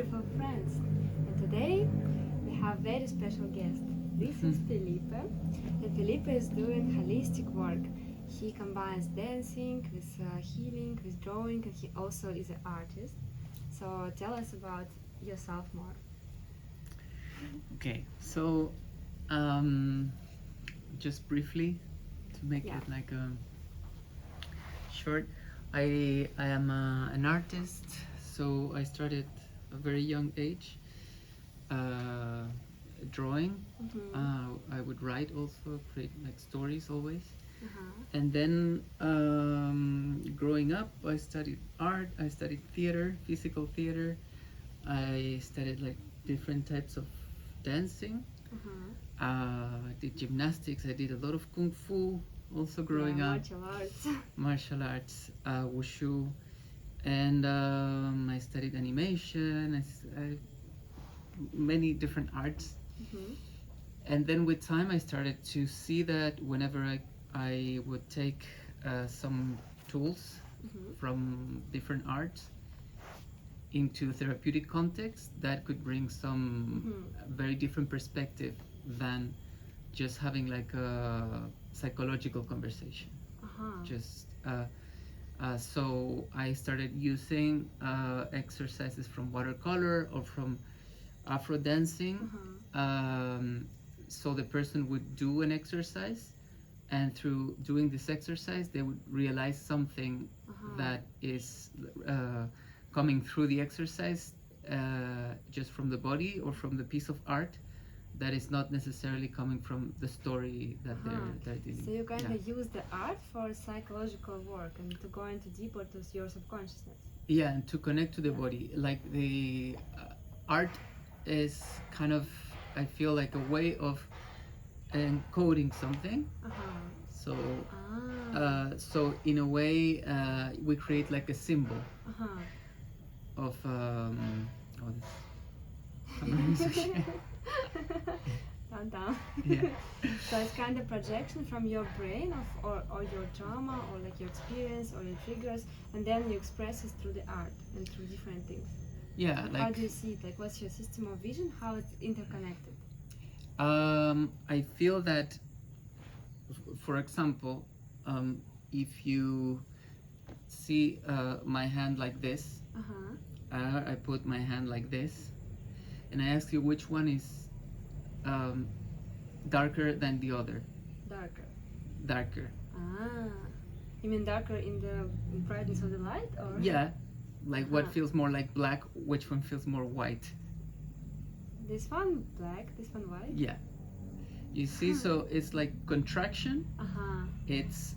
beautiful friends. And today we have very special guest. This is Felipe, and Felipe is doing holistic work. He combines dancing with healing, with drawing, and he also is an artist. So tell us about yourself more. Okay, so um, just briefly to make Yeah. it like short, I am an artist. So I started a very young age uh, drawing. I would write also, create like stories always. Uh-huh. And then growing up, I studied art. I studied theater, physical theater. I studied like different types of dancing. Uh-huh. I did gymnastics. I did a lot of kung fu. Also growing up, Martial arts. martial arts, wushu, and I studied animation. Many different arts. Mm-hmm. And then with time, I started to see that whenever I would take some tools Mm-hmm. from different arts into therapeutic context, that could bring some very different perspective than just having like a psychological conversation. Uh-huh. Just so I started using exercises from watercolor or from Afro dancing. Uh-huh. So the person would do an exercise, and through doing this exercise, they would realize something Uh-huh. that is coming through the exercise, just from the body or from the piece of art, that is not necessarily coming from the story that they're dealing. So you kind Yeah. of use the art for psychological work and to go into deeper to your subconsciousness. Yeah, and to connect to the Yeah. body, like the art is kind of, I feel like a way of encoding something. Uh-huh. So Ah. so in a way, we create like a symbol Uh-huh. of oh, this music. Down, down. Yeah. So it's kind of projection from your brain or your trauma or like your experience or your triggers, and then you express it through the art and through different things. Yeah, How like do you see it? Like, what's your system of vision? How it's interconnected? I feel that, for example, if you see my hand like this, I put my hand like this, and I ask you which one is um, darker than the other. Darker. Darker. Ah. You mean darker in the brightness of the light, or? Yeah, like what Uh-huh. feels more like black, which one feels more white. This one black, this one white. Yeah. You see, so it's like contraction, Uh-huh. it's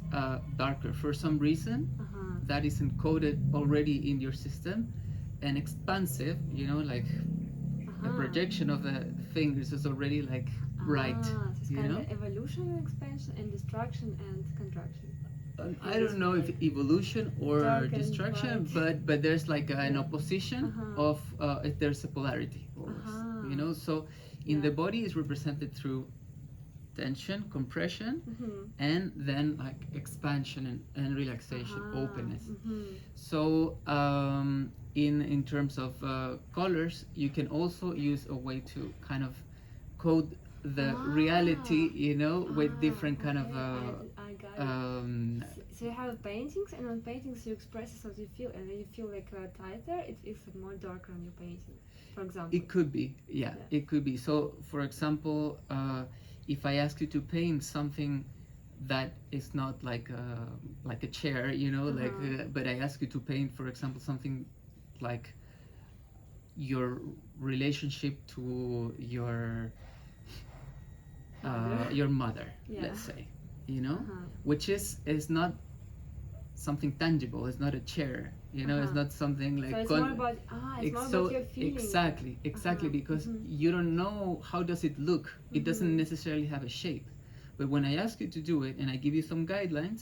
darker. For some reason, Uh-huh. that is encoded already in your system, and expansive, like a projection of the fingers is already like bright, So it's you kind know? of evolution and expansion and destruction and contraction. I don't know if evolution or Dark and destruction, bright. but there's like an Yeah. opposition Uh-huh. of there's a polarity almost, Uh-huh. So in Yeah. the body is represented through tension, compression, and then like expansion and relaxation, openness. So in terms of colors, you can also use a way to kind of code the reality, with different kind of I got it. So you have paintings, and on paintings you express it as you feel, and when you feel like tighter, it feels like more darker on your painting, for example. It could be, yeah, it could be. So, for example, if I ask you to paint something that is not like a chair, but I ask you to paint, for example, something like your relationship to your mother, Yeah. let's say, which is not something tangible. It's not a chair, it's not something like So it's more about it's more about your feeling. Exactly, because you don't know how does it look. It doesn't necessarily have a shape. But when I ask you to do it and I give you some guidelines,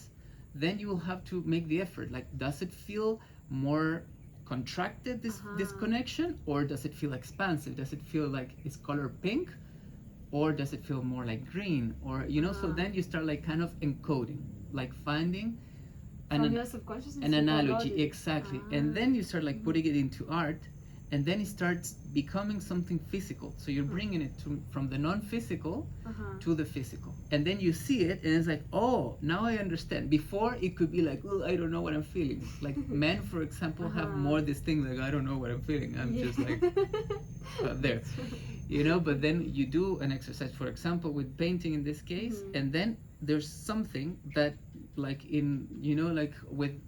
then you will have to make the effort. Like, does it feel more contracted, this connection, or does it feel expansive? Does it feel like it's color pink, or does it feel more like green, or so then you start like kind of encoding, like finding From your subconsciousness an you analogy, download it. exactly. And then you start like putting it into art, and then it starts becoming something physical. So you're bringing it from the non-physical to the physical, and then you see it, and it's like, oh, now I understand. Before it could be like, oh, I don't know what I'm feeling. Like men, for example, have more this thing like, I don't know what I'm feeling. I'm just like there, you know. But then you do an exercise, for example, with painting in this case, and then there's something that, like in, you know, like with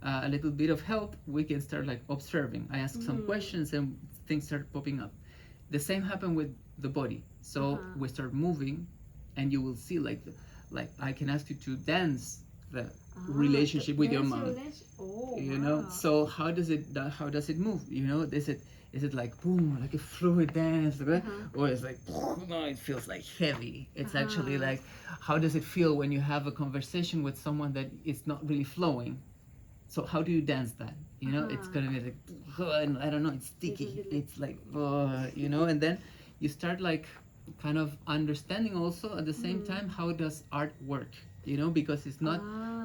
a little bit of help, we can start like observing. I ask some questions and things start popping up. The same happened with the body. So we start moving, and you will see like like I can ask you to dance the relationship with your mom. Oh, you know. So how does it move? You know, is it like boom, like a fluid dance, or it's like no, it feels like heavy. It's actually like, how does it feel when you have a conversation with someone that is not really flowing? So how do you dance that? You know, it's gonna be like, and I don't know, it's sticky. It's like, you know, and then you start like kind of understanding also at the same time how does art work? You know, because it's not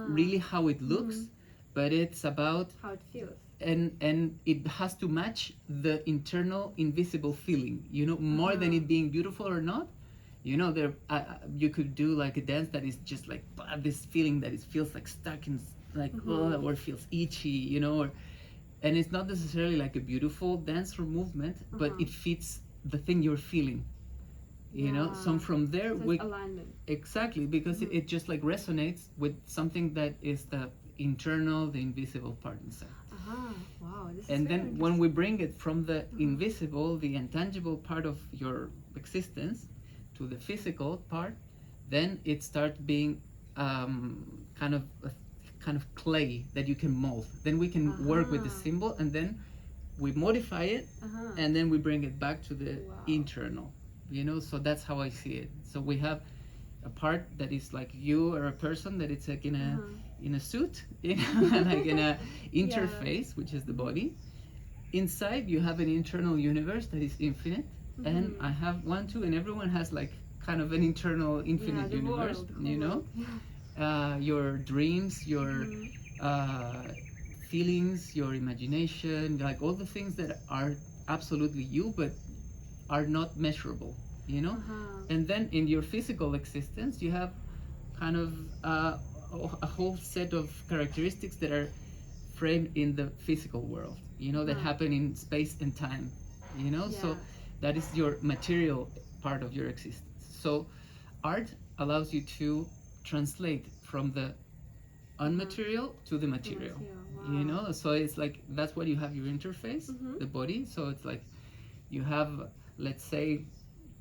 really how it looks, but it's about how it feels. And it has to match the internal invisible feeling. You know, more than it being beautiful or not. You know, there you could do like a dance that is just like this feeling that it feels like stuck in like or feels itchy, you know, and it's not necessarily like a beautiful dance or movement, but it fits the thing you're feeling, you know. So from there, so it's alignment. Exactly, because it just like resonates with something that is the internal, the invisible part inside. Wow, this And is then when we bring it from the invisible, the intangible part of your existence to the physical part, then it starts being kind of clay that you can mold. Then we can work with the symbol, and then we modify it, and then we bring it back to the internal. You know, so that's how I see it. So we have a part that is like you or a person that it's like in a suit, you know, like in a interface, which is the body. Inside you have an internal universe that is infinite, and I have one too, and everyone has like kind of an internal infinite universe, world, you know. Your dreams, your feelings, your imagination, like all the things that are absolutely you but are not measurable, you know. And then in your physical existence you have kind of a whole set of characteristics that are framed in the physical world, you know, that happen in space and time, you know. So that is your material part of your existence. So art allows you to translate from the unmaterial to the material, you know. So it's like that's what you have your interface, the body. So it's like you have, let's say,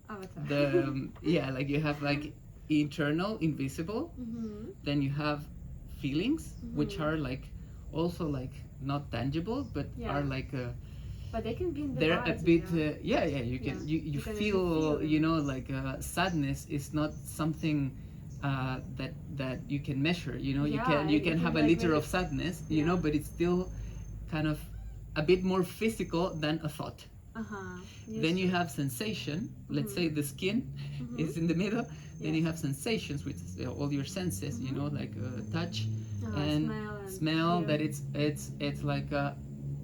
Avatar. the like you have like internal invisible, then you have feelings, which are like also like not tangible, but are like but they can be in the they're body, a bit you can you can feel, you know, like sadness is not something that you can measure, you know. You can have a like liter of sadness, you know, but it's still kind of a bit more physical than a thought. Then you have sensation. Let's say the skin is in the middle. Then you have sensations, which is all your senses, you know, like touch and smell. That it's like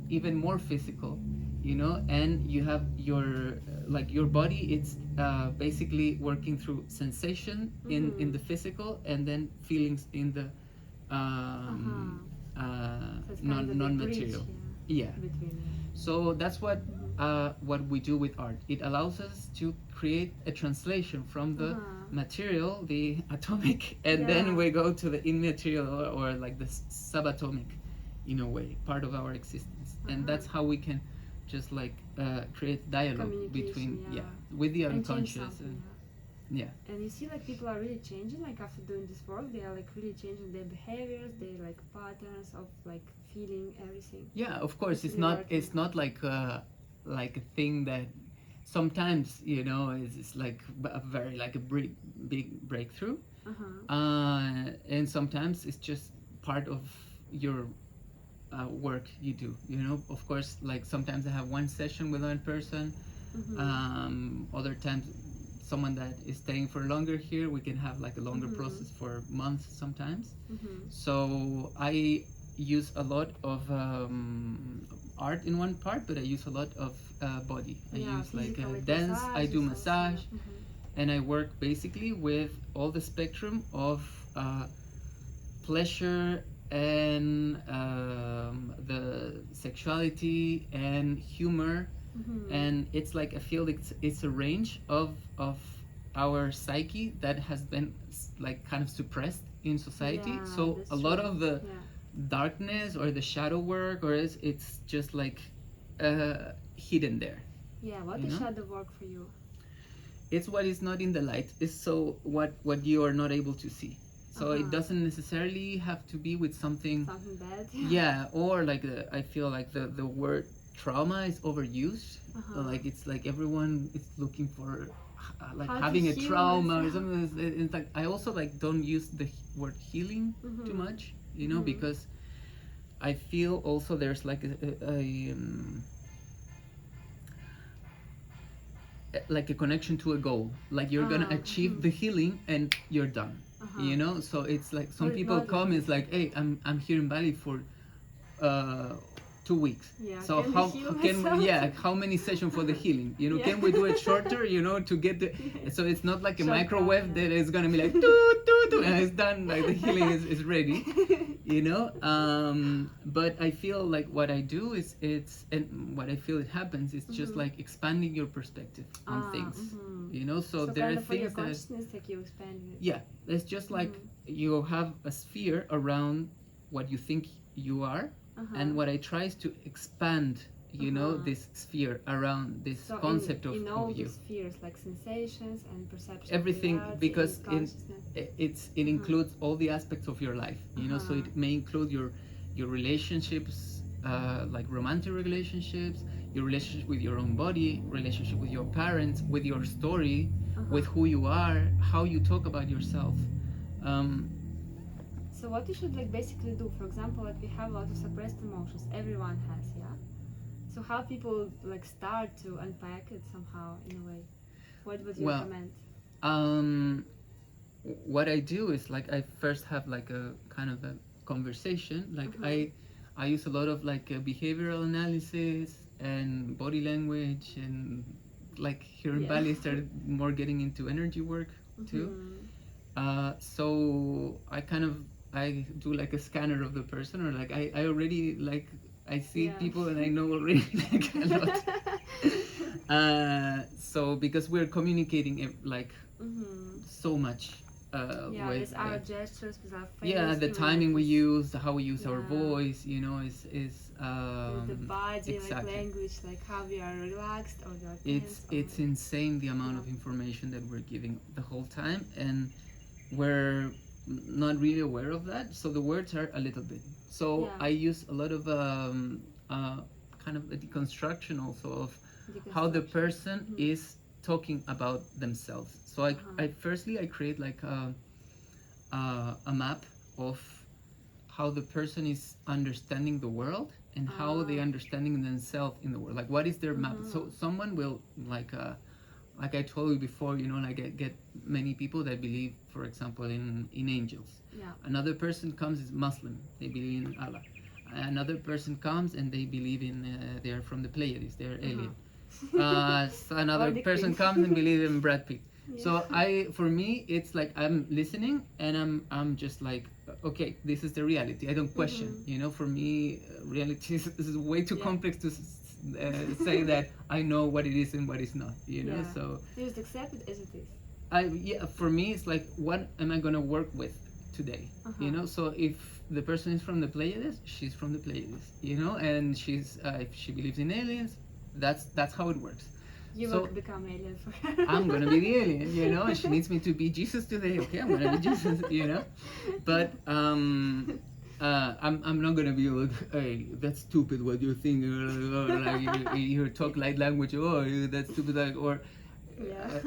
even more physical, you know. And you have your like your body. It's basically working through sensation in the physical, and then feelings in the non-material. So that's what we do with art. It allows us to create a translation from the material, the atomic, and then we go to the immaterial, or like the subatomic, in a way, part of our existence. And that's how we can just like create dialogue between with the unconscious. And you see, like, people are really changing, like, after doing this work. They are like really changing their behaviors, their like patterns of like feeling everything. Yeah, of course. It's not like a thing that sometimes, you know, is like a very like a big breakthrough, and sometimes it's just part of your work you do, you know. Of course, like sometimes I have one session with one person, other times someone that is staying for longer here, we can have like a longer process for months sometimes. So I use a lot of art in one part, but I use a lot of body. I use like dance, I do massage, and I work basically with all the spectrum of pleasure and the sexuality and humor. And it's like I feel it's a range of our psyche that has been like kind of suppressed in society. Yeah, So that's a lot true. of the Yeah. darkness or the shadow work, or it's just like hidden there. Yeah, what You is know? shadow work for you? It's what is not in the light. It's so what you are not able to see. So it doesn't necessarily have to be with something. Something bad. Yeah, or like I feel like the word trauma is overused. Like it's like everyone is looking for like How to having a heal trauma or myself. something. It's like I also like don't use the word healing too much, you know, because I feel also there's like like a connection to a goal. Like you're gonna achieve the healing and you're done. You know, so it's like some it's people not come. like It's like, hey, I'm here in Bali for uh 2 weeks. Yeah, So can we how heal can myself? yeah, how many sessions for the healing? You know, Yeah. can we do it shorter? You know, to get the so it's not like a Shortcut, microwave yeah. that is gonna be like toot toot toot, and it's done. Like the healing is ready. You know, but I feel like what I do is it's and what I feel it happens is just like expanding your perspective on things. You know, so there kind are of for your things that consciousness, like you expanding it. yeah, it's just like you have a sphere around what you think you are, and what I try is to expand, you know, this sphere around this So concept in all of you. the spheres, like sensations and perception. Everything, of reality because and consciousness. it includes all the aspects of your life, you know. So it may include your relationships, like romantic relationships, your relationship with your own body, relationship with your parents, with your story, with who you are, how you talk about yourself. um, So what you should like basically do, for example, like we have a lot of suppressed emotions, everyone has, yeah? So how people like start to unpack it somehow in a way? What would you well recommend? um, what I do is like I first have like a kind of a conversation. Like I use a lot of like behavioral analysis and body language, and like here in Bali I started more getting into energy work too. So I do like a scanner of the person, or like I already like I see people and I know already like a lot. So because we're communicating like so much Yeah, with it's our gestures, with our face. yeah, the even, timing like, we with use, how we use our Yeah. voice, you know, is the body, exactly. like language, like how we are relaxed or we are tense. It's insane the amount of information that we're giving the whole time, and we're not really aware of that. So the words are a little bit. So I use a lot of kind of a deconstruction also of how the person is talking about themselves. So I firstly I create like a map of how the person is understanding the world and how they understanding themselves in the world. Like what is their map? So someone will like I told you before, you know, like I get many people that believe, for example, in angels. Yeah. Another person comes is Muslim, they believe in Allah. Another person comes and they believe in they are from the Pleiades, they are alien. So another person comes and believe in Brad Pitt. So for me, it's like I'm listening and I'm just like, okay, this is the reality. I don't question. You know, for me, reality is way too complex to say that I know what it is and what is not. You know, so you just accept it as it is. For me, it's like, what am I gonna work with today? You know, so if the person is from the Pleiades, she's from the Pleiades. You know, and she's if she believes in aliens, that's how it works. You So will become alien for her. I'm gonna be the alien, you know, and she needs me to be Jesus today. Okay, I'm gonna be Jesus, you know. But I'm not gonna be like, hey, that's stupid what you're thinking, or like you talk light language. Oh, that's stupid, like, or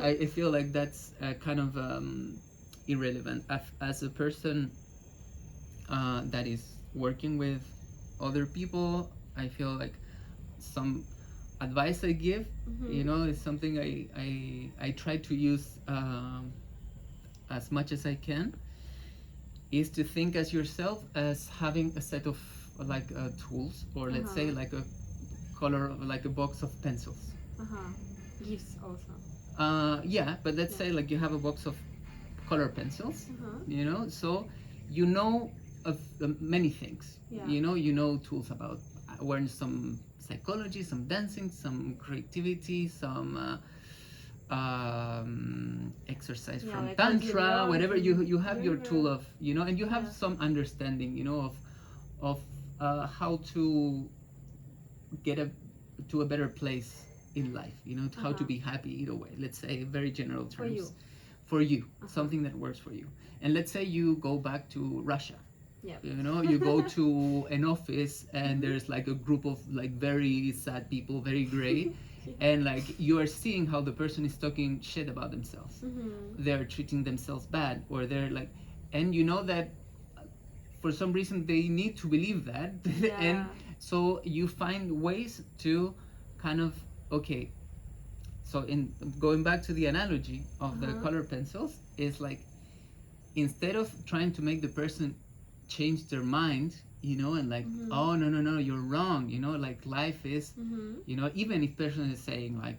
I feel like that's kind of irrelevant. As a person that is working with other people, I feel like some advice I give, you know, is something I try to use as much as I can. is to think as yourself as having a set of like tools, or let's say like a color, like a box of pencils. Gifts also. Yeah, but let's say like you have a box of color pencils, you know, so you know of many things. You know tools about awareness, some psychology, some dancing, some creativity, some exercise from like tantra, whatever. You have your tool yoga. of, you know, and you have some understanding, you know, of how to get to a better place in life, you know, how to be happy either way. Let's say very general terms. For you, something that works for you. And let's say you go back to Russia. You know, you go to an office and there's like a group of like very sad people, very gray, and like you are seeing how the person is talking shit about themselves. They're treating themselves bad, or they're like, and you know that for some reason they need to believe that. And so you find ways to kind of, okay, so in going back to the analogy of the color pencils, is like, instead of trying to make the person change their mind, you know, and like, oh no, you're wrong, you know, like life is, you know, even if person is saying like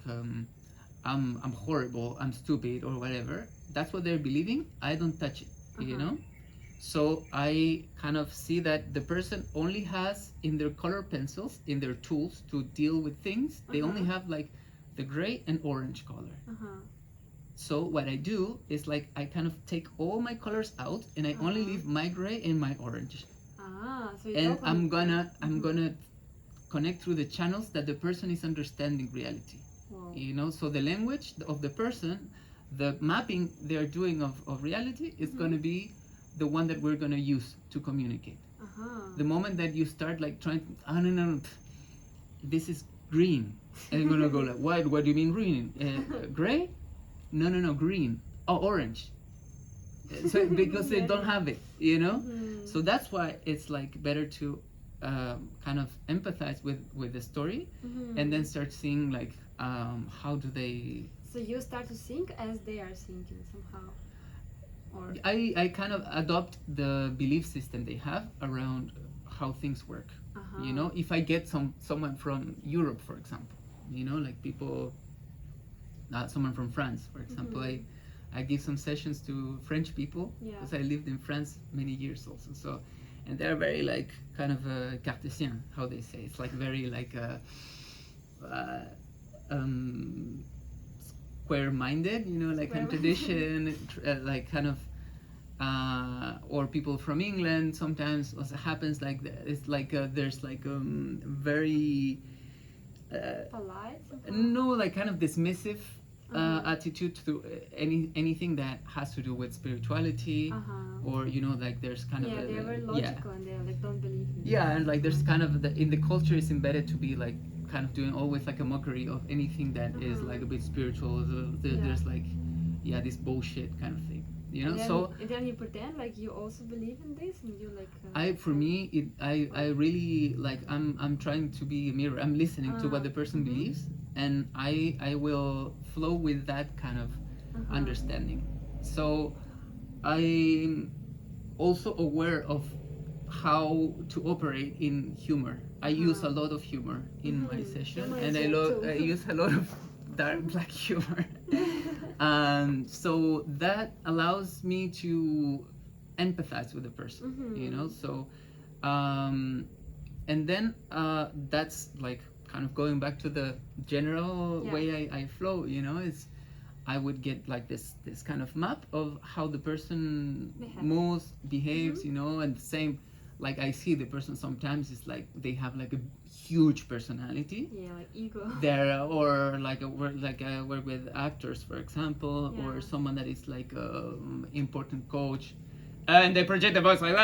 I'm horrible, I'm stupid, or whatever, that's what they're believing, I don't touch it, you know. So I kind of see that the person only has in their color pencils, in their tools to deal with things, they only have like the gray and orange color. So what I do is like I kind of take all my colors out and I only leave my gray and my orange. So And I'm gonna connect through the channels that the person is understanding reality. You know, so the language of the person, the mapping they're doing of reality is gonna be the one that we're gonna use to communicate. The moment that you start like trying to, oh no, this is green, and you're gonna go like, what do you mean green? Gray? No, green. Oh, orange. So because they don't have it, you know. So that's why it's like better to kind of empathize with the story, and then start seeing like how do they. So you start to think as they are thinking somehow. Or I kind of adopt the belief system they have around how things work. You know, if I get someone from Europe, for example, you know, like people, someone from France, for example, I give some sessions to French people because I lived in France many years also. So, and they're very like kind of Cartesian, how they say. It's like very like square-minded, you know, like kind of tradition, like kind of, or people from England sometimes also happens like it's like there's like very polite? no, like kind of dismissive attitude to anything that has to do with spirituality, or you know, like there's kind of they're very logical and they like don't believe in and like there's kind of in the culture is embedded to be like kind of doing always like a mockery of anything that is like a bit spiritual. There's like this bullshit kind of thing, you know. And then you pretend like you also believe in this, and you like I really like I'm trying to be a mirror. I'm listening to what the person believes, and I will flow with that kind of understanding. So I'm also aware of how to operate in humor. I use a lot of humor in my session, and I use a lot of dark black humor. So that allows me to empathize with the person, you know. So and then that's like kind of going back to the general way I flow, you know, is I would get like this kind of map of how the person moves, behaves, you know, and the same, like I see the person sometimes is like they have like a huge personality, like ego. There, or like I work with actors, for example, or someone that is like a important coach, and they project the voice like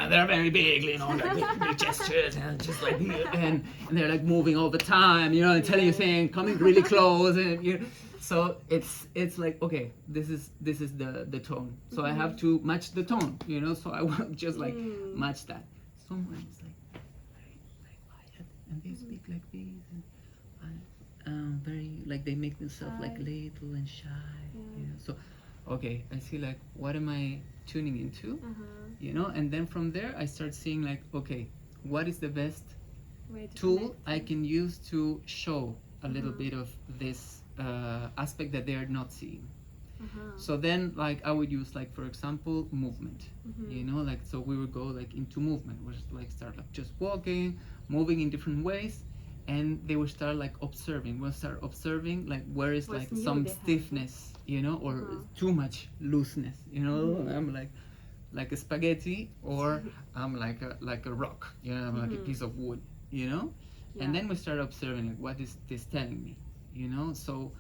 they're very big, you know, like big gestures, and just like and they're like moving all the time, you know, and telling you things, coming really close, and you know, so it's like, okay, this is the tone, so I have to match the tone, you know, so I won't just like match that. Someone is like very quiet, and they speak like this, and very like they make themselves like little and shy, you know, so okay, I see like what am I tuning into, you know, and then from there I start seeing like, okay, what is the best Way to tool connect. I can use to show a little bit of this aspect that they are not seeing. So then, like, I would use, like, for example, movement. You know, like, so we would go like into movement. We just like start like just walking, moving in different ways, and they would start like observing. We'll start observing like where is What's like new some they have. stiffness, you know, or too much looseness. You know, I'm like a spaghetti, or I'm like a rock. You know, I'm like a piece of wood. You know, and then we start observing like, what is this telling me? You know, so.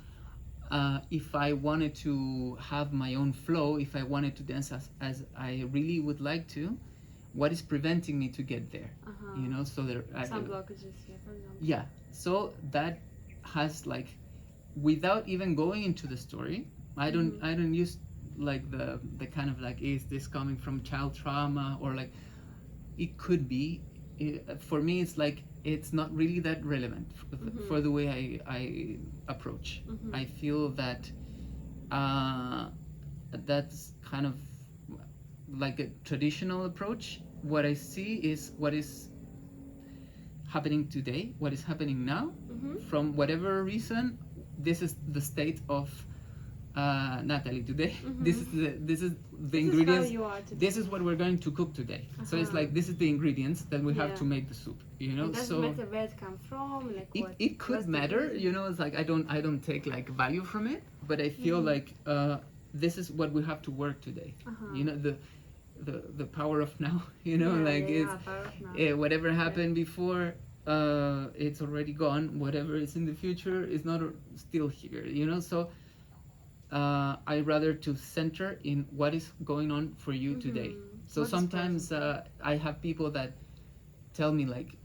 If I wanted to have my own flow, if I wanted to dance as I really would like to, what is preventing me to get there? You know, so there Some blockages, yeah, for example. yeah. So that has like, without even going into the story, I don't use like the kind of like, is this coming from child trauma, or like it could be. For me, it's like it's not really that relevant for the way I approach. I feel that that's kind of like a traditional approach. What I see is what is happening today, what is happening now. From whatever reason, this is the state of Natalie today. This is the ingredients. How you are today. This is what we're going to cook today. So it's like, this is the ingredients that we have to make the soup. You know, It doesn't so matter where it comes from, like what. it could what's the matter. reason. You know, it's like I don't take like value from it, but I feel like this is what we have to work today. You know, the power of now. You know, like it's power of now. whatever happened before. It's already gone. Whatever is in the future is not still here. You know, so. I rather to center in what is going on for you today. So What's sometimes I have people that tell me like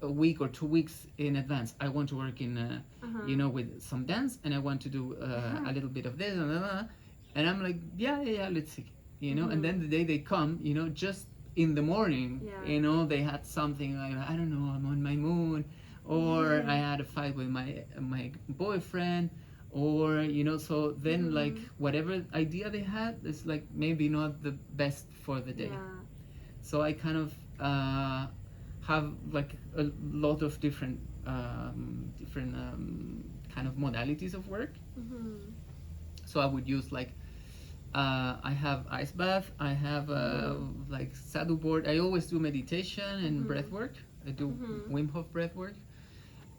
a week or 2 weeks in advance, I want to work in you know, with some dance, and I want to do a little bit of this and I'm like, yeah, let's see, you know. And then the day they come, you know, just in the morning, you know, they had something like, I don't know, I'm on my mood, or I had a fight with my boyfriend, or you know, so then like whatever idea they had is like maybe not the best for the day. So I kind of have like a lot of different kind of modalities of work. So I would use like I have ice bath, I have like saddle board. I always do meditation and breath work. I do Wim Hof breath work.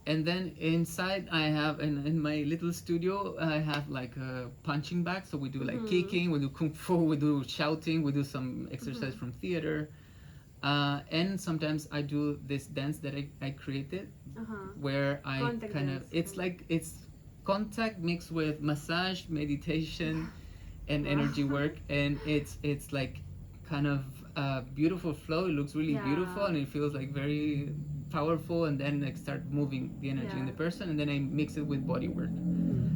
And then inside I have, in my little studio, I have like a punching bag. So we do like kicking, we do kung fu, we do shouting, we do some exercise from theater. And sometimes I do this dance that I created, where I Contact kind of, dance. it's contact mixed with massage, meditation, and energy work. And it's like kind of beautiful flow. It looks really beautiful, and it feels like very powerful. And then like start moving the energy in the person, and then I mix it with body work.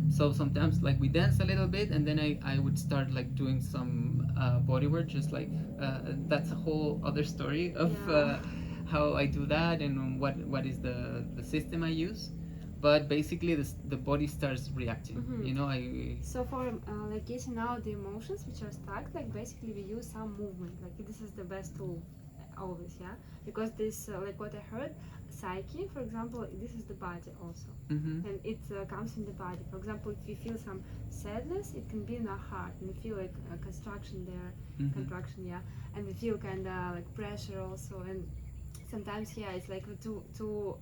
So sometimes like we dance a little bit, and then I would start like doing some body work, just like that's a whole other story of how I do that, and what is the system I use. But basically the body starts reacting. You know, So for like getting out the emotions which are stuck, like basically we use some movement. Like this is the best tool always, because this like what I heard, psyche, for example, this is the body also, and it comes in the body. For example, if you feel some sadness, it can be in our heart, and we feel like a construction there, contraction, and we feel kind of like pressure also. And sometimes it's like to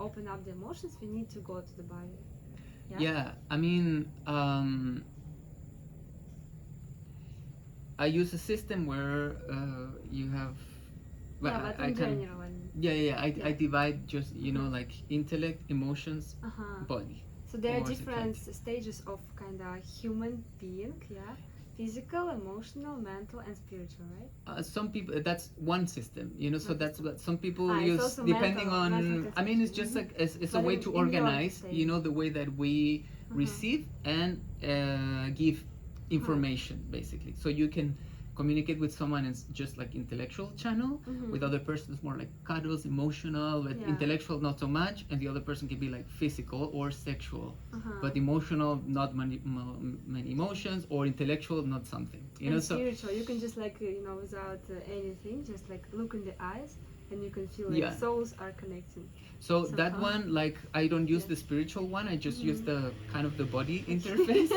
open up the emotions, we need to go to the body. I mean, I use a system where you have, but in general, I divide just, you know, like intellect, emotions, body. So there are Or different psychology. stages of kind of human being, physical, emotional, mental, and spiritual, right? Some people, that's one system, you know, so that's what some people it's use also depending mental I mean, it's just like it's a But way in to your organize, state. you know, the way that we receive and give information, basically. So you can communicate with someone is just like intellectual channel, with other person it's more like cuddles, emotional, but intellectual not so much, and the other person can be like physical or sexual, but emotional not many emotions, or intellectual not something, you know. So spiritual, you can just like without anything, just like look in the eyes, and you can feel like souls are connecting. So that one, like, I don't use the spiritual one. I just use the kind of the body interface.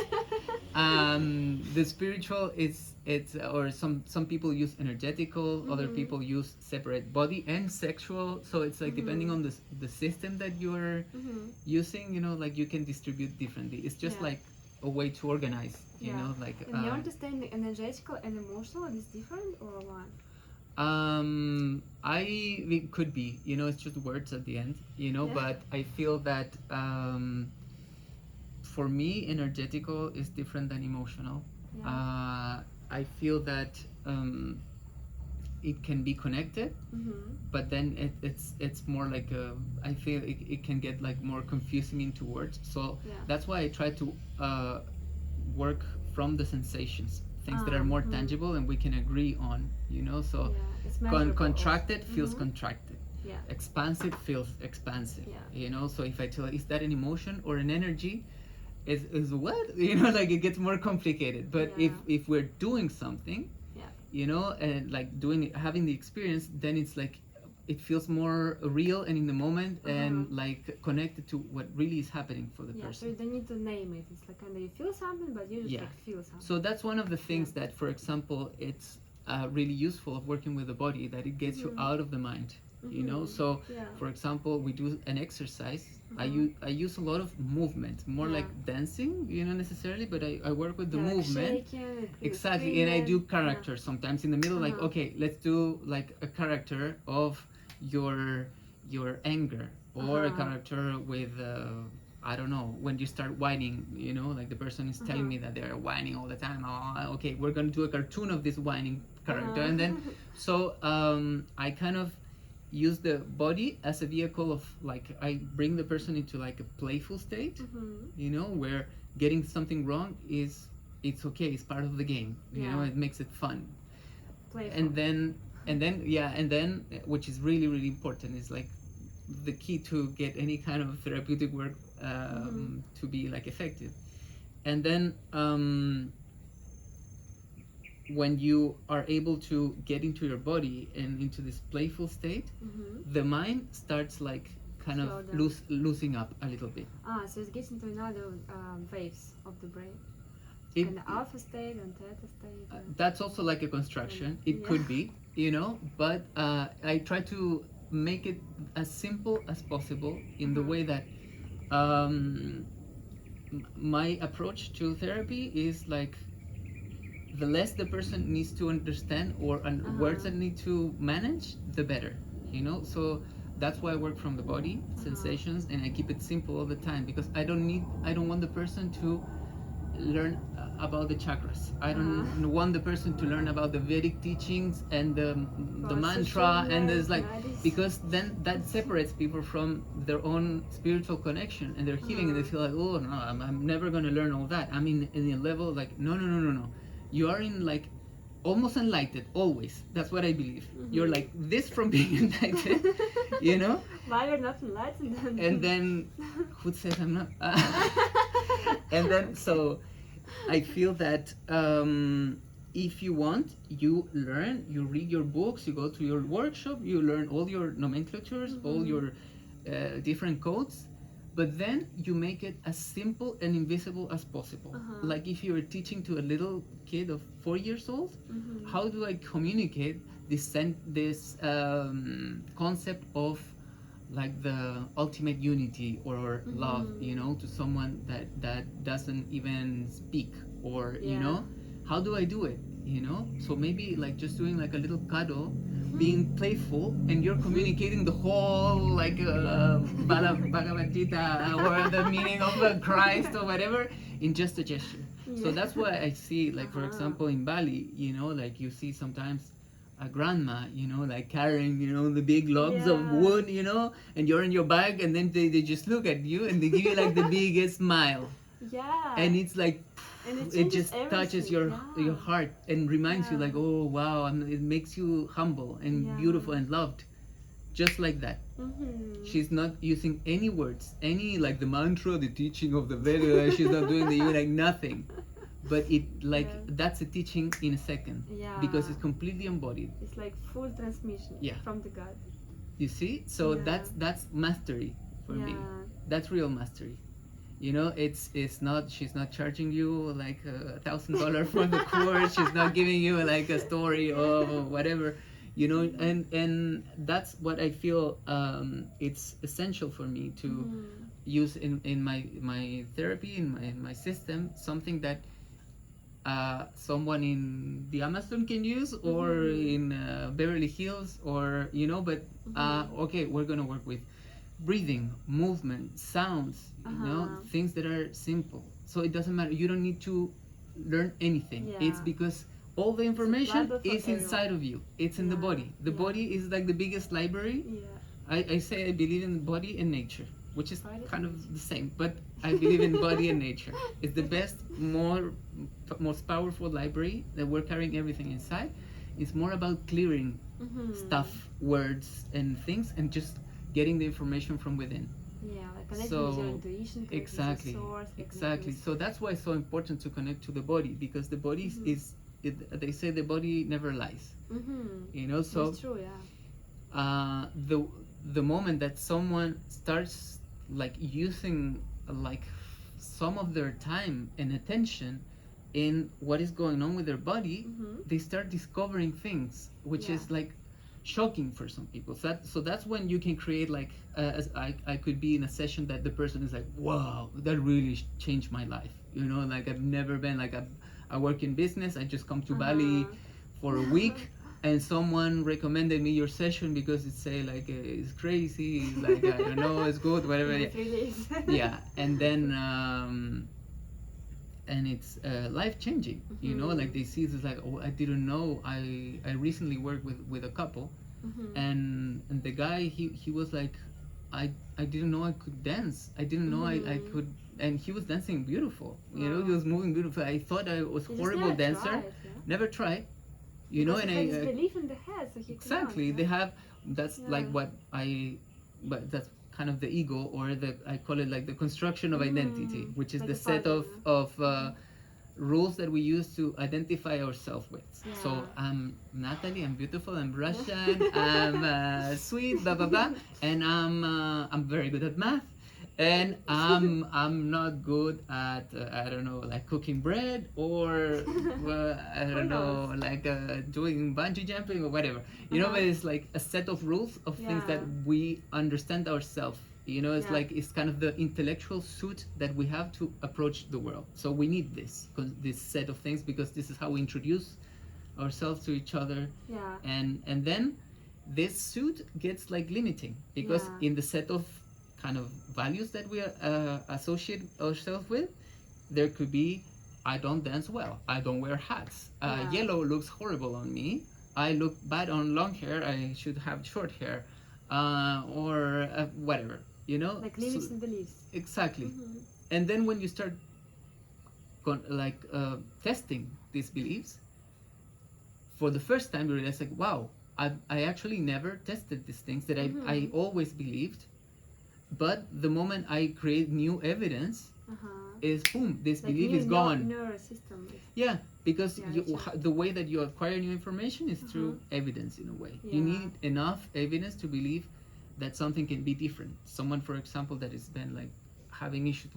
The spiritual it's or some people use energetical, other people use separate body and sexual. So it's like depending on the system that you're using, you know, like you can distribute differently. It's just like a way to organize, you know, like. And you understand the energetical and emotional is different or what? It could be, you know, it's just words at the end, you know, but I feel that for me, energetical is different than emotional. I feel that it can be connected, but then it's more like I feel it can get like more confusing into words. So that's why I try to work from the sensations, things that are more tangible and we can agree on, you know. So contracted feels contracted, expansive feels expansive, you know. So if I tell, is that an emotion or an energy, is what, you know, like it gets more complicated. But if we're doing something, you know, and like having the experience, then it's like it feels more real and in the moment, and like connected to what really is happening for the person. So you don't need to name it. It's like kind of you feel something, but you just like feel something. So that's one of the things that, for example, it's really useful of working with the body, that it gets you out of the mind, you know. So for example, we do an exercise. I use a lot of movement, more like dancing, you know, necessarily, but I work with the movement, shaking, exactly, and I do characters sometimes in the middle, like, okay, let's do like a character of your anger, or a character with I don't know, when you start whining, you know, like the person is telling me that they're whining all the time. Oh, okay, we're gonna do a cartoon of this whining character, and then so I kind of use the body as a vehicle of, like, I bring the person into like a playful state, you know, where getting something wrong it's okay, it's part of the game, you know, it makes it fun. Playful. And then which is really, really important, is like the key to get any kind of therapeutic work to be like effective. And then when you are able to get into your body and into this playful state, the mind starts like kind of losing up a little bit. So it gets into another waves of the brain. An alpha state and theta state. That's also like a construction. It could be, you know, but I try to make it as simple as possible in the way that my approach to therapy is like, the less the person needs to understand or words that need to manage, the better, you know. So that's why I work from the body, sensations, and I keep it simple all the time, because I don't want the person to learn about the chakras. I don't want the person to learn about the Vedic teachings and the mantra, and there's like, because then that separates people from their own spiritual connection and their healing, and they feel like, oh no, I'm never gonna learn all that. I'm in a level like, no. You are in like almost enlightened always. That's what I believe. You're like this from being enlightened, you know. Why you're not enlightened? And then who says I'm not? And then so I feel that if you want, you learn, you read your books, you go to your workshop, you learn all your nomenclatures, all your different codes, but then you make it as simple and invisible as possible. Like if you were teaching to a little kid of 4 years old, how do I communicate this concept of like the ultimate unity or love, you know, to someone that doesn't even speak, or you know, how do I do it, you know? So maybe like just doing like a little cuddle, being playful, and you're communicating the whole like Bhagavad Gita or the meaning of Christ or whatever in just a gesture. So that's why I see, like, for example, in Bali, you know, like you see sometimes a grandma, you know, like carrying, you know, the big logs of wood, you know, and you're in your bag, and then they just look at you and they give you like the biggest smile. And it's like, And it it changes just touches everything, your heart and reminds you Yeah. like, oh wow, and it makes you humble and Yeah. beautiful and loved, just like that. Mm-hmm. She's not using any words, any like the mantra, the teaching of the Veda. She's not doing the like nothing, but it like Yeah. that's a teaching in a second, Yeah. because it's completely embodied. It's like full transmission Yeah. from the God. You see, so Yeah. that's mastery for me. Yeah. That's real mastery. It's not, she's not charging you like $1,000 for the course. She's not giving you like a story of whatever, and that's what I feel it's essential for me to use in my therapy, in my system, something that someone in the Amazon can use, or in Beverly Hills, or but okay, we're gonna work with breathing, movement, sounds, things that are simple. So it doesn't matter. You don't need to learn anything. Yeah. It's because all the information Bible for is inside everyone. of you. It's in the Yeah. body. The Yeah. body is like the biggest library. Yeah. I say I believe in body and nature, which is Body kind and of the same, but I believe in body and nature. It's the best, most powerful library that we're carrying everything inside. It's more about clearing stuff, words, and things, and just getting the information from within. Yeah, like connecting with your intuition, connecting Exactly, with your source, exactly. So that's why it's so important to connect to the body, because the body they say the body never lies. So That's true, yeah. the moment that someone starts like using like some of their time and attention in what is going on with their body, they start discovering things which Yeah. is like shocking for some people. So that's when you can create like as I could be in a session that the person is like, wow, that really changed my life, like I've never been like I work in business, I just come to Bali for a week, and someone recommended me your session because it say like it's crazy, like I don't know, it's good, whatever. In 3 days. Yeah, and then and it's life changing, like they see this like, oh, I didn't know. I recently worked with a couple, and the guy he was like, I didn't know I could dance. I didn't know I could, and he was dancing beautiful. He was moving beautiful. I thought I was He just horrible never dancer. tried, yeah? Never tried, Because and he had I this belief in the head, so he exactly could not, they yeah? have that's like Yeah. what but that's kind of the ego, or I call it like the construction of identity, which is Like the a set pattern. of rules that we use to identify ourselves with. Yeah. So I'm Natalie, I'm beautiful, I'm Russian, I'm sweet, blah blah blah, and I'm very good at math, and I'm not good at I don't know, like cooking bread, or I don't know, knows? like doing bungee jumping or whatever. But it's like a set of rules of things that Yeah. we understand ourselves. It's Yeah. like it's kind of the intellectual suit that we have to approach the world. So we need this set of things, because this is how we introduce ourselves to each other, Yeah. and then this suit gets like limiting, because Yeah. in the set of kind of values that we associate ourselves with, there could be, I don't dance well, I don't wear hats, Yeah. yellow looks horrible on me, I look bad on long hair, I should have short hair, or whatever, Like limits and beliefs. exactly. And then when you start testing these beliefs for the first time, you realize like, wow, I actually never tested these things that I always believed, but the moment I create new evidence, is boom, this Like belief new is gone. nervous system. Yeah, because Yeah, the way that you acquire new information is through evidence, in a way. You Yeah. need enough evidence to believe that something can be different. Someone, for example, that has been like having issues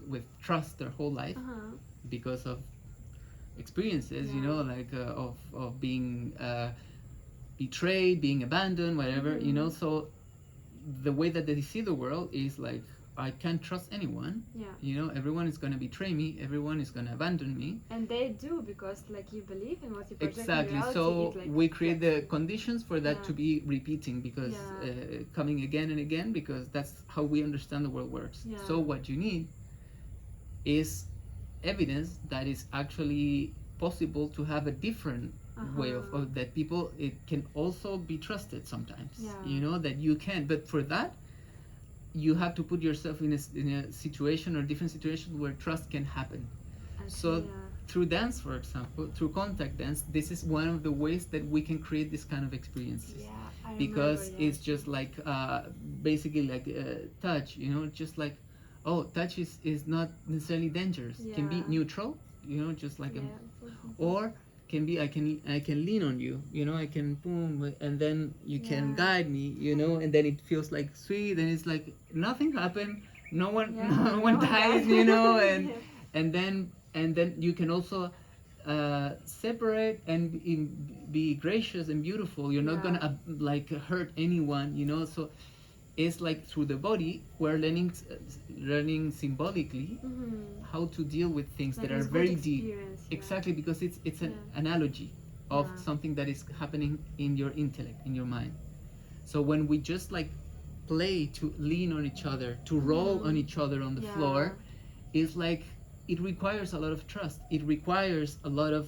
with trust their whole life because of experiences, Yeah. like of being betrayed, being abandoned, whatever, So the way that they see the world is like, I can't trust anyone. Yeah. Everyone is gonna betray me. Everyone is gonna abandon me. And they do, because like you believe in what you project Exactly. in reality. So it, like, we create the reflects. conditions for that Yeah. to be repeating, because Yeah. coming again and again, because that's how we understand the world works. Yeah. So what you need is evidence that is actually possible to have a different way of that people, it can also be trusted sometimes. Yeah. That you can, but for that you have to put yourself in a situation or different situation where trust can happen. I So see, through dance, for example, through contact dance, this is one of the ways that we can create this kind of experiences. Yeah, I Because remember, it's just like basically like touch, you know, just like, oh, touch is not necessarily dangerous. Can be Yeah. neutral, you know, just like Yeah. or can be I can lean on you, you know, I can boom, and then you can Yeah. guide me, you know, and then it feels like sweet, and it's like nothing happened, no one Yeah, no no one one died, died. you know, Yeah. and then you can also separate and be gracious and beautiful. You're not Yeah. gonna like hurt anyone, you know. So it's like through the body we're learning symbolically how to deal with things Like that are it's good very deep. experience, yeah. Exactly, because it's an Yeah. analogy of Yeah. something that is happening in your intellect, in your mind. So when we just like play to lean on each other, to roll on each other on the Yeah. floor, it's like it requires a lot of trust. It requires a lot of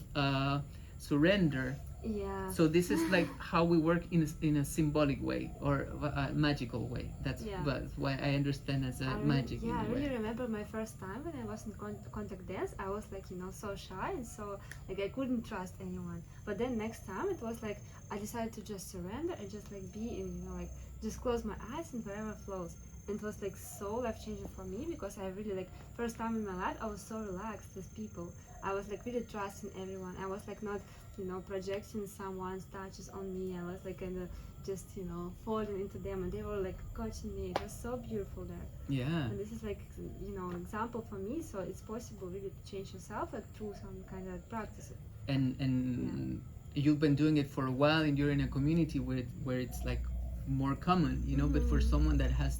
surrender. Yeah. So this is like how we work in a symbolic way or a magical way. That's Yeah. why I understand as a magic in Yeah, a I really way. remember my first time when I was in contact dance. I was like, you know, so shy and so like I couldn't trust anyone. But then next time it was like I decided to just surrender and just like be in, you know, like just close my eyes and whatever flows. And it was like so life changing for me because I really like first time in my life I was so relaxed with people. I was like really trusting everyone. I was like not, you know, projecting someone's touches on me. I was like kind of just, you know, falling into them and they were like coaching me. It was so beautiful there. Yeah. And this is like, you know, an example for me. So it's possible really to change yourself like through some kind of practices. And you've been doing it for a while, and you're in a community where it's like more common, you know. But for someone that has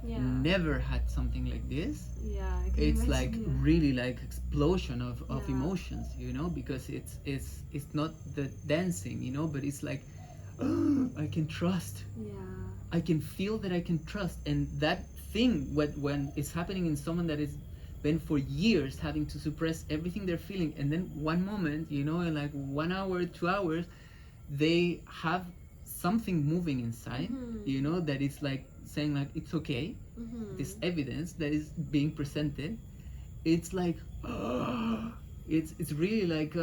Yeah. never had something like this, Yeah, I can it's imagine, like yeah. really like explosion of Yeah. emotions, you know, because it's not the dancing, you know, but it's like I can trust, Yeah. I can feel that I can trust. And that thing when it's happening in someone that has been for years having to suppress everything they're feeling, and then one moment, you know, in like 1 hour, 2 hours, they have something moving inside, you know, that is like saying like it's okay. This evidence that is being presented, it's like it's really like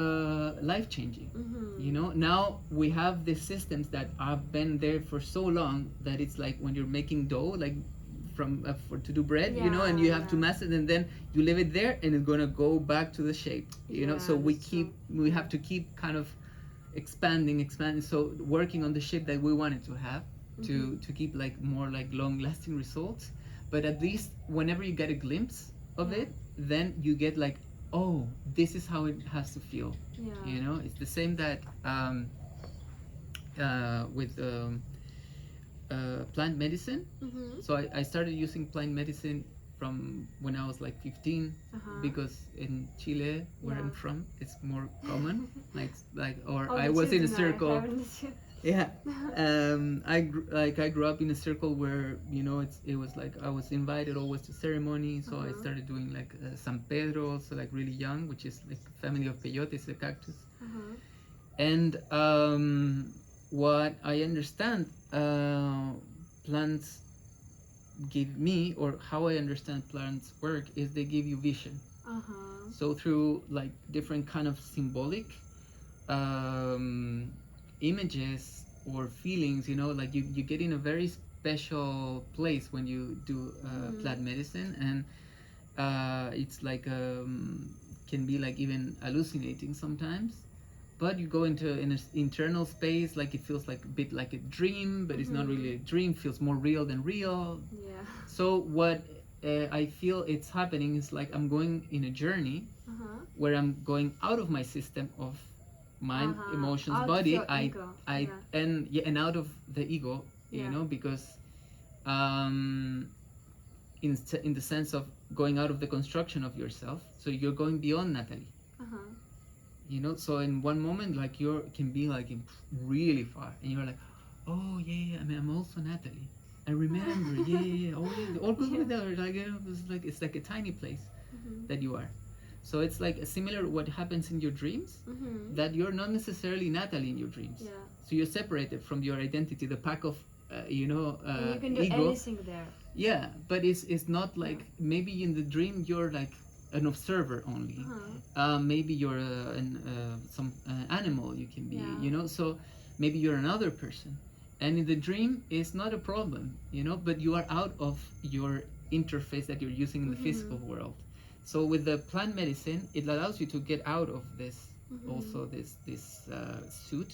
life changing. You know, now we have these systems that have been there for so long that it's like when you're making dough, like from to do bread, you know, and you have to mass it, and then you leave it there and it's gonna go back to the shape, you know. So we have to keep kind of expanding, so working on the shape that we wanted to have, to keep like more like long lasting results. But at least whenever you get a glimpse of it, then you get like, oh, this is how it has to feel. You know, it's the same that with plant medicine. So I started using plant medicine from when I was like 15, because in Chile, where I'm from, it's more common. like or Oh, I the was in a children are circle. having this- Yeah. I grew up in a circle where, you know, it was like I was invited always to ceremony, so I started doing like San Pedro, also like really young, which is like family of peyotes, the cactus. And what I understand plants give me, or how I understand plants work, is they give you vision. So through like different kind of symbolic images or feelings, you know, like you get in a very special place when you do plant medicine, and it's like can be like even hallucinating sometimes. But you go into an internal space, like it feels like a bit like a dream, but it's not really a dream. Feels more real than real. Yeah. So what I feel it's happening is like I'm going in a journey where I'm going out of my system of mind, emotions, Out of body. your ego. And out of the ego, you know, because in the sense of going out of the construction of yourself, so you're going beyond Natalie. You know, so in one moment, like you can be like really far, and you're like, oh yeah, I mean, I'm also Natalie. I remember, yeah, oh yeah, all good with her. Like, you know, it's like a tiny place that you are. So it's like a similar what happens in your dreams, that you're not necessarily Natalie in your dreams. Yeah. So you're separated from your identity, the pack of you know, And you can do ego. anything there. Yeah, but it's not like maybe in the dream you're like an observer only. Maybe you're some animal, you can be, Yeah. you know, so maybe you're another person. And in the dream, it's not a problem, you know, but you are out of your interface that you're using in the physical world. So with the plant medicine, it allows you to get out of this, also this suit,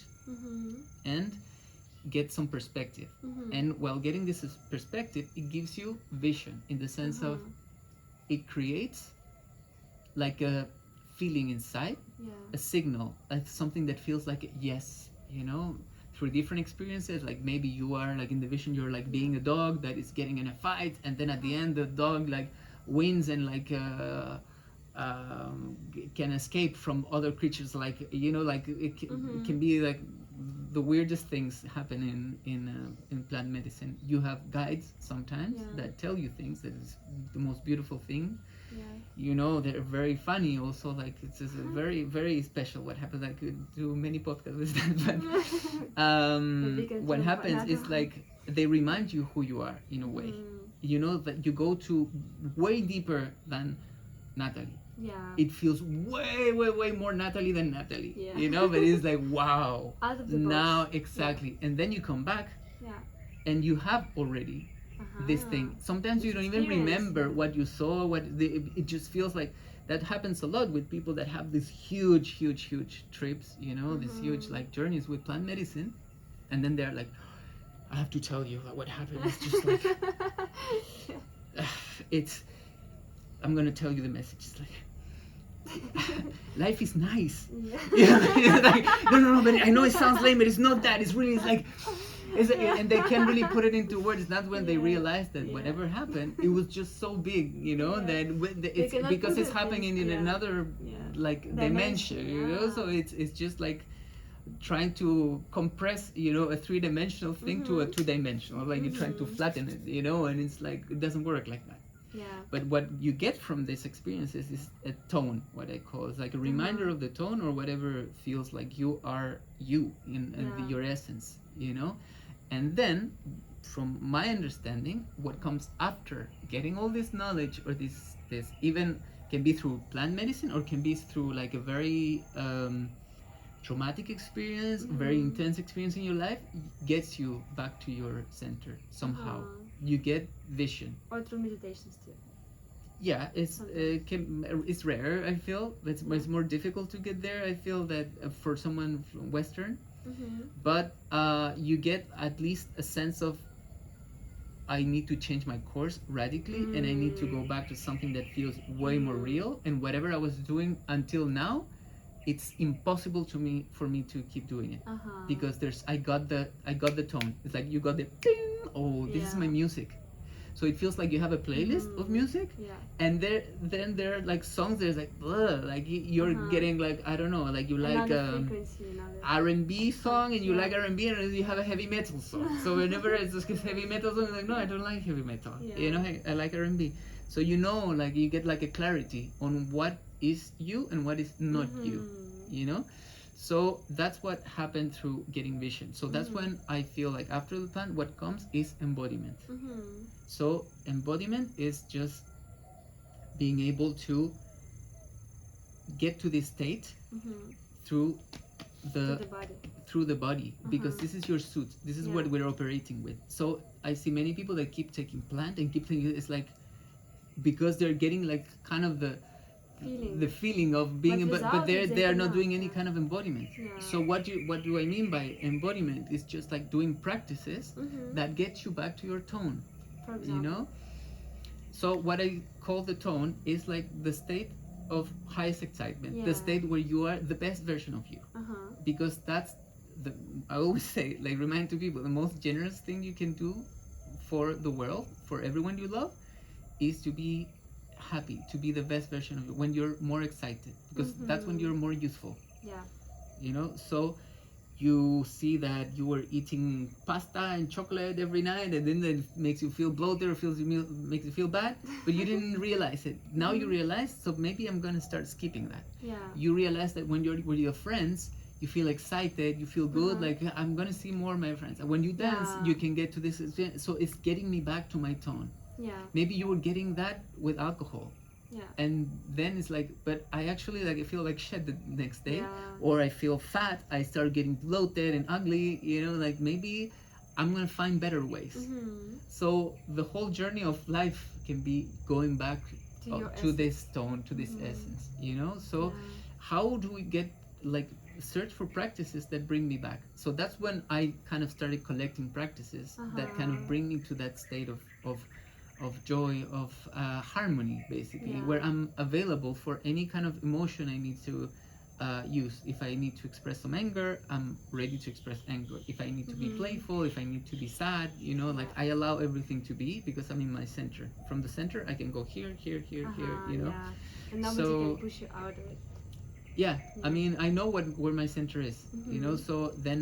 and get some perspective. And while getting this perspective, it gives you vision in the sense of it creates like a feeling inside, a signal, like something that feels like a yes, you know, through different experiences. Like maybe you are like in the vision, you're like being a dog that is getting in a fight, and then at the end the dog like wins and like can escape from other creatures, like, you know, like it can be like the weirdest things happen in plant medicine. You have guides sometimes that tell you things. That is the most beautiful thing. You know, they're very funny also, like it's just very, very special what happens. I could do many podcasts with that, but what happens is like they remind you who you are in a way. You know, that you go to way deeper than Natalie. It feels way, way, way more Natalie than Natalie. You know, but it's like, wow. Out of the now box. exactly. And then you come back and you have already this thing. Sometimes you don't even remember what you saw, it just feels like that happens a lot with people that have these huge, huge, huge trips, you know, these huge like journeys with plant medicine, and then they're like, I have to tell you what happened. It's just like it's I'm gonna tell you the message. It's like life is nice. Like, no, but I know it sounds lame, but it's not that. It's really, it's like and they can't really put it into words. That's when they realize that whatever happened, it was just so big, you know, that it's because it's happening in another like dimension, you know. So it's just like trying to compress, you know, a three-dimensional thing to a two-dimensional, like you're trying to flatten it, you know, and it's like it doesn't work like that. But what you get from these experiences is a tone, what I call. It's like a reminder of the tone, or whatever feels like you are you in your essence, you know. And then, from my understanding, what comes after getting all this knowledge, or this even can be through plant medicine, or can be through like a very traumatic experience, very intense experience in your life, gets you back to your center somehow. You get vision. Or through meditations too. Yeah, it's rare. I feel it's more difficult to get there. I feel that for someone from Western, but you get at least a sense of, I need to change my course radically, and I need to go back to something that feels way more real. And whatever I was doing until now, it's impossible for me to keep doing it, because I got the tone. It's like you got the ding. Oh, this is my music. So it feels like you have a playlist of music, and then there are like songs. There's like, like you're getting like, I don't know, like you like R&B song, and you like R&B, and then you have a heavy metal song. So whenever it's just heavy metal song, like, no, I don't like heavy metal. You know, I like R&B. So you know, like you get like a clarity on what is you and what is not you. You know. So that's what happened through getting vision. So that's when I feel like after the plant, what comes is embodiment. So embodiment is just being able to get to this state through the body, because this is your suit. This is what we're operating with. So I see many people that keep taking plant and keep thinking it's like, because they're getting like kind of the feeling of being, but they are not doing any kind of embodiment. So what do I mean by embodiment? Is just like doing practices that get you back to your tone, you know. So what I call the tone is like the state of highest excitement, the state where you are the best version of you, because that's I always say, like, remind to people, the most generous thing you can do for the world, for everyone you love, is to be happy, to be the best version of you when you're more excited, because that's when you're more useful. You know, so you see that you were eating pasta and chocolate every night, and then that makes you feel bloated, or makes you feel bad, but you didn't realize it. Now you realize, so maybe I'm gonna start skipping that. You realize that when you're with your friends, you feel excited, you feel good, like I'm gonna see more of my friends. And when you dance, you can get to this. So it's getting me back to my tone. Maybe you were getting that with alcohol. Yeah. And then it's like, but I actually like I feel like shit the next day, Yeah. or I feel fat, I start getting bloated and ugly, you know, like maybe I'm gonna find better ways. Mm-hmm. So the whole journey of life can be going back To your to this essence. tone, to this Mhm. essence, you know. So Yeah. how do we get like search for practices that bring me back? So that's when I kind of started collecting practices that kind of bring me to that state of joy, of harmony, basically, Yeah. where I'm available for any kind of emotion I need to use. If I need to express some anger, I'm ready to express anger. If I need to be playful, if I need to be sad, you know, like I allow everything to be because I'm in my center. From the center, I can go here, here, here, here, you know. Yeah. And nobody So can push you out of it. yeah, I Yeah. mean, I know where my center is, you know. Mhm. So then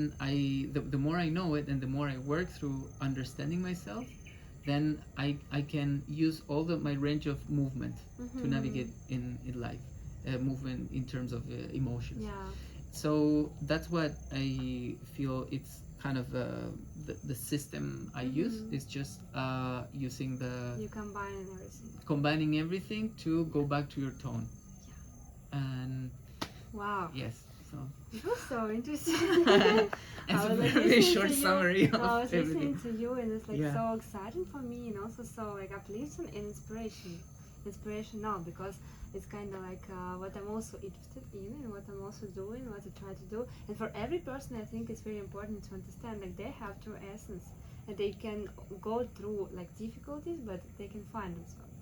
the more I know it and the more I work through understanding myself, then I can use all my range of movement to navigate in life, movement in terms of emotions. Yeah. So that's what I feel it's kind of the system I use is just using You combine everything. combining everything to go back to your tone. And Wow. yes, so It was so interesting. it's I a was like very listening short to you. summary of No, I was everything. listening to you, and it's like Yeah. so exciting for me, and also so like uplifting and inspirational, because it's kind of like what I'm also interested in and what I'm also doing, what I try to do. And for every person, I think it's very important to understand like they have true essence, and they can go through like difficulties, but they can find themselves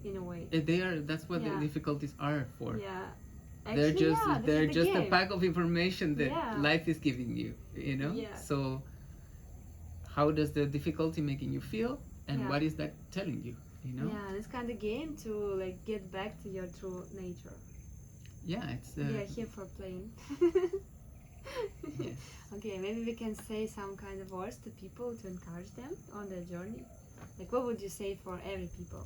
in a way. They are. That's what Yeah. the difficulties are for. Yeah. They're Actually, just yeah, this they're is the just a game. pack of information that Yeah. life is giving you. You know. Yeah. So how does the difficulty making you feel, and Yeah. what is that telling you? You know. Yeah, this kind of game to like get back to your true nature. Yeah, it's. We are here for playing. Yes. Okay, maybe we can say some kind of words to people to encourage them on their journey. Like, what would you say for every people?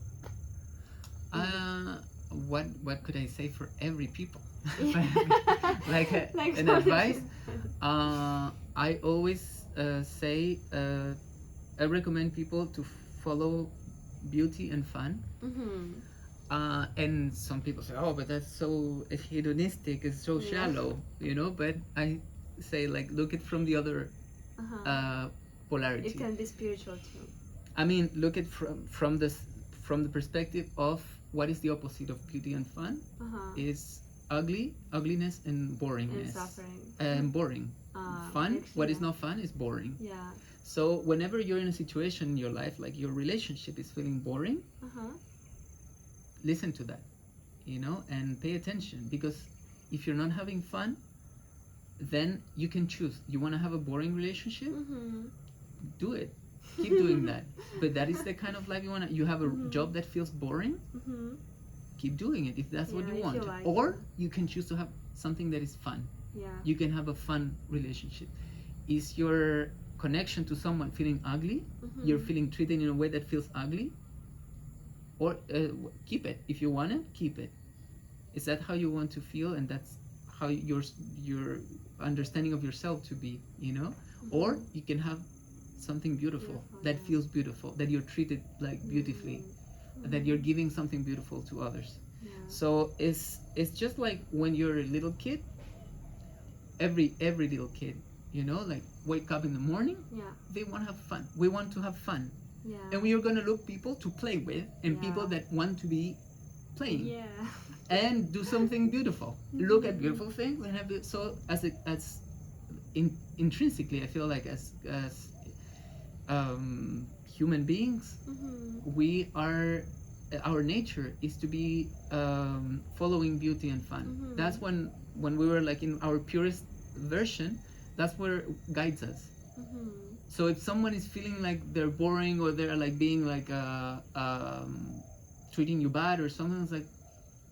What could I say for every people? Like An for- advice. I always say I recommend people to follow beauty and fun. Mhm. And some people say, "Oh, but that's so hedonistic. It's so Yeah. shallow," you know. But I say, like, look at from the other Uh-huh. polarity. It can be spiritual too. I mean, look at from the perspective of what is the opposite of beauty and fun Uh-huh. is ugliness and boringness And suffering. and boring. Fun, Actually, what is yeah. not fun is boring. Yeah. So whenever you're in a situation in your life like your relationship is feeling boring, Uh-huh. listen to that, you know, and pay attention, because if you're not having fun, then you can choose. You want to have a boring relationship? Mm-hmm. Do it. Keep doing that. But that is the kind of life you want. You have a job that feels boring? Mm-hmm. Keep doing it if that's what Yeah, you if want. you like Or it. you can choose to have something that is fun. Yeah. You can have a fun relationship. Is your connection to someone feeling ugly? You're feeling treated in a way that feels ugly? Or keep it. If you want it, keep it. Is that how you want to feel, and that's how your understanding of yourself to be, you know? Or you can have something beautiful that yeah. feels beautiful, that you're treated like beautifully, that you're giving something beautiful to others. Yeah. So it's just like when you're a little kid. Every little kid, you know, like wake up in the morning, Yeah. they want to have fun. We want to have fun, Yeah. and we are going to look people to play with, and Yeah. people that want to be playing. Yeah. And do something beautiful. Look at beautiful things and have it. So intrinsically, I feel like as human beings, we are. Our nature is to be following beauty and fun. That's when we were like in our purest version. That's where guides us. So if someone is feeling like they're boring, or they're like being like treating you bad or something, it's like,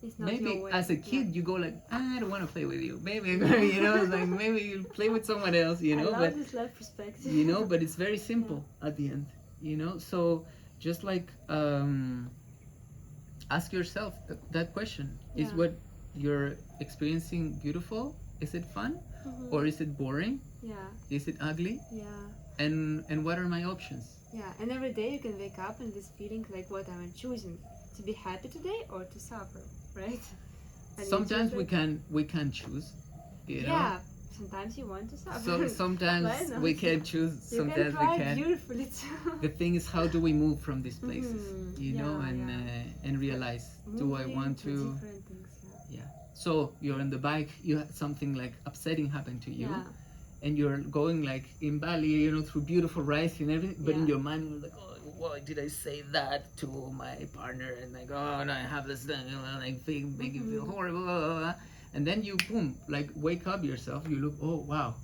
It's not maybe your way. as a kid you go like, I don't want to play with you. Maybe you know, it's like maybe you play with someone else. You know, I love but this life perspective. you know, but it's very simple at the end. You know, so just like ask yourself that question: Is what you're experiencing beautiful? Is it fun, or is it boring? Yeah. Is it ugly? Yeah. And what are my options? Yeah, and every day you can wake up and this feeling like, what am I choosing? To be happy today or to suffer, right? And you Sometimes choose we can choose, you know. yeah, sometimes you want to suffer. So Why sometimes not? we can choose, You can sometimes we cry can. beautifully too. The thing is, how do we move from these places, Mhm, you know, yeah. and realize, do I Moving want to? different things, yeah. Yeah. So you're on the bike, you had something like upsetting happen to you, Yeah. and you're going like in Bali, you know, through beautiful rice and everything, but in Yeah. your mind you're like, oh, why did I say that to my partner? And like, oh no, I have this thing, you know, like make you feel horrible, blah, blah, blah. And then you boom, like wake up yourself, you look, oh wow,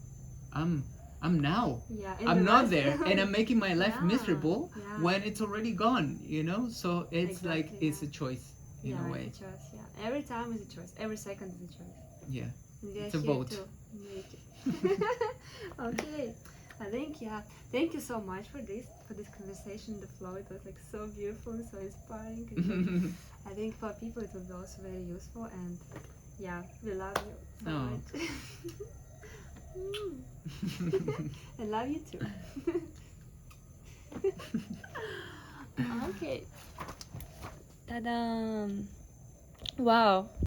I'm I'm now. Yeah, in I'm the not rice. there, and I'm making my life Yeah, miserable yeah. when it's already gone, you know. So it's like Exactly, it's yeah. a choice in Yeah, a way. it's a choice, yeah. Every time is a choice. Every second is a choice. Yeah, And we are it's a here vote. to make it. Okay. I think, yeah. Thank you so much for this conversation, the flow. It was like so beautiful, so inspiring. And, like, I think for people it will be also very useful, and yeah, we love you so Oh. much. I love you too. Okay. Ta-da! Wow.